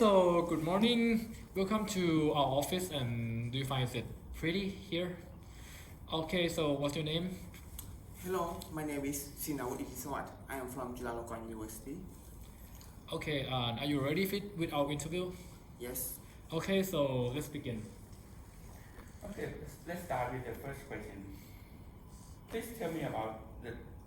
So, good morning. Welcome to our office. And do you find it pretty here? Okay, so what's your name? Hello, my name is Sinawut Itisawat. I am from Chulalongkorn University. Okay, and are you ready with our interview? Yes. Okay, so let's begin. Okay, let's start with the first question. Please tell me about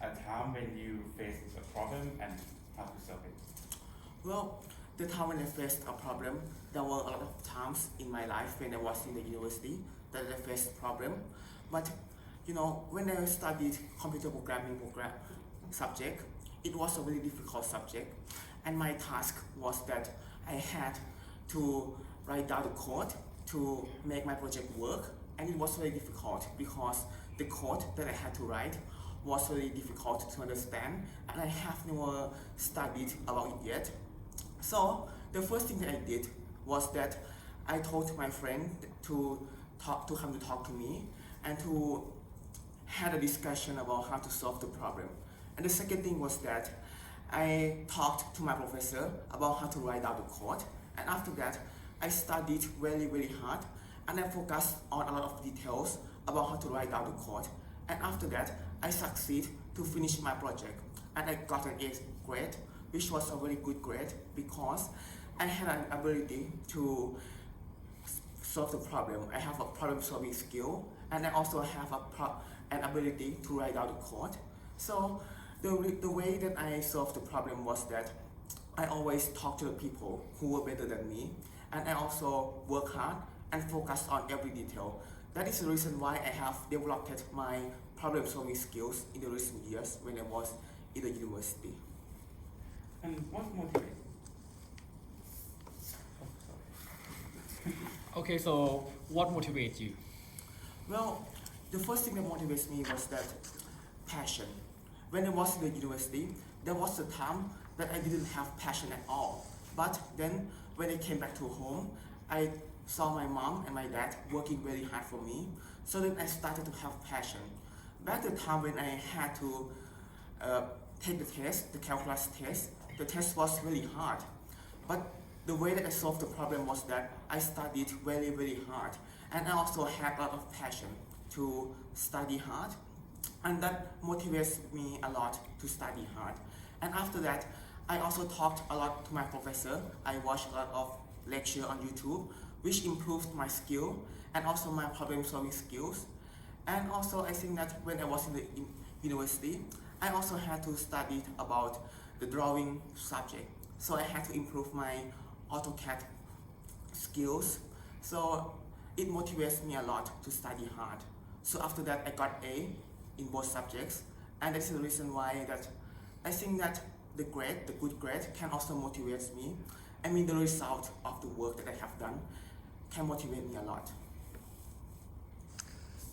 a time when you faced a problem and how to solve it. Well, the time when I faced a problem, there were a lot of times in my life when I was in the university that I faced problem. But when I studied computer programming subject, it was a very difficult subject, and my task was that I had to write down the code to make my project work, and it was very difficult because the code that I had to write was very difficult to understand, and I have never studied about it yet. So the first thing that I did was that I told my friend to come to talk to me and to had a discussion about how to solve the problem. And the second thing was that I talked to my professor about how to write out the code. And after that, I studied really, really hard, and I focused on a lot of details about how to write out the code. And after that, I succeed to finish my project, and I got an A grade, which was a very good grade because I had an ability to solve the problem. I have a problem-solving skill, and I also have an ability to write out the code. So the way that I solved the problem was that I always talk to the people who were better than me, and I also work hard and focus on every detail. That is the reason why I have developed my problem-solving skills in the recent years when I was in the university. And what motivates? Oh, sorry. Okay, so what motivates you? Well, the first thing that motivates me was that passion. When I was in the university, there was a time that I didn't have passion at all. But then when I came back to home, I saw my mom and my dad working very hard for me. So then I started to have passion. Back the time when I had to take the test, the calculus test, the test was really hard. But the way that I solved the problem was that I studied very, very hard. And I also had a lot of passion to study hard. And that motivates me a lot to study hard. And after that, I also talked a lot to my professor. I watched a lot of lecture on YouTube, which improved my skill and also my problem-solving skills. And also, I think that when I was in the university, I also had to study about the drawing subject. So I had to improve my AutoCAD skills. So it motivates me a lot to study hard. So after that, I got A in both subjects, and that's the reason why that I think that the good grade, can also motivate me. I mean, the result of the work that I have done can motivate me a lot.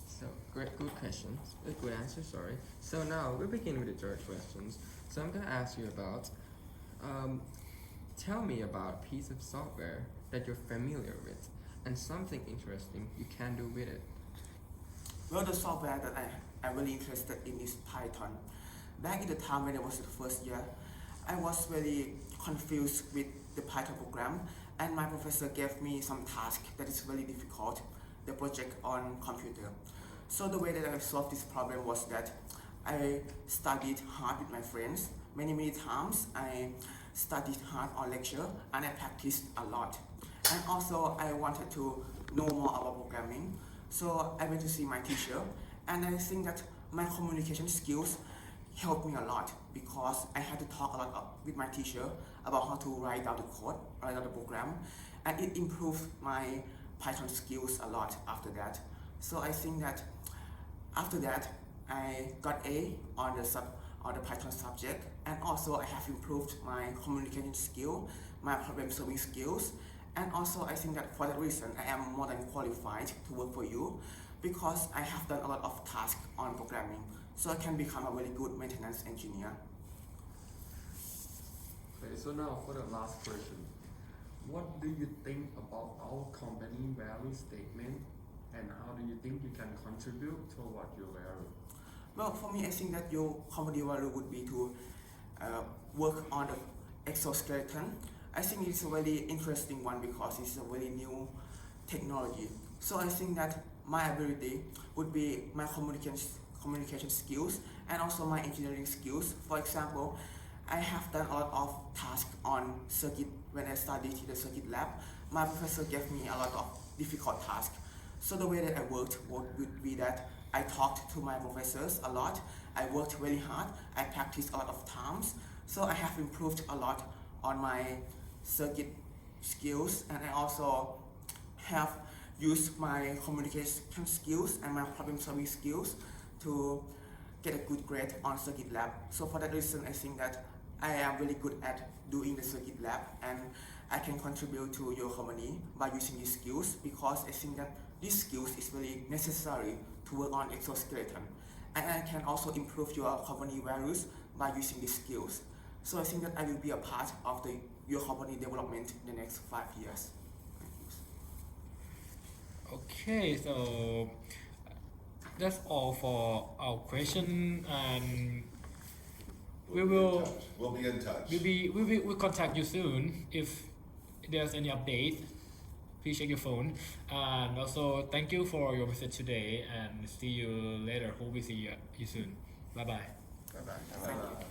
So, good questions, good answer, sorry. So now, we begin with the third questions. So I'm gonna ask you about, tell me about a piece of software that you're familiar with and something interesting you can do with it. Well, the software that I'm really interested in is Python. Back in the time when I was in the first year, I was very confused with the Python program, and my professor gave me some task that is very difficult, the project on computer. So the way that I solved this problem was that I studied hard with my friends. Many times I studied hard on lecture, and I practiced a lot. And also I wanted to know more about programming. So I went to see my teacher, and I think that my communication skills helped me a lot because I had to talk a lot with my teacher about how to write out the code, write out the program, and it improved my Python skills a lot after that. So I think that after that, I got A on the Python subject, and also I have improved my communication skill, my problem-solving skills, and also I think that for that reason I am more than qualified to work for you because I have done a lot of tasks on programming, so I can become a very good maintenance engineer. Okay, so now for the last question. What do you think about our company value statement, and how do you think you can contribute toward your value? Well, for me, I think that your company value would be to work on the exoskeleton I think it's a very interesting one because it's a very new technology. So I think that my ability would be my communication skills and also my engineering skills. For example, I have done a lot of tasks on circuit when I studied in the circuit lab. My professor gave me a lot of difficult tasks. So the way that I worked would be that I talked to my professors a lot. I worked really hard. I practiced a lot of times. So I have improved a lot on my circuit skills, and I also have used my communication skills and my problem solving skills to get a good grade on circuit lab. So for that reason, I think that I am really good at doing the circuit lab, and I can contribute to your company by using these skills, because I think that these skills is really necessary to work on exoskeleton. And I can also improve your company values by using these skills. So I think that I will be a part of your company development in the next 5 years. Thank you. Okay, so that's all for our question, and We'll be in touch. we'll contact you soon if there's any update. Please check your phone, and also thank you for your visit today, and see you later. Hope we see you soon. Bye bye. Bye bye. Thank you.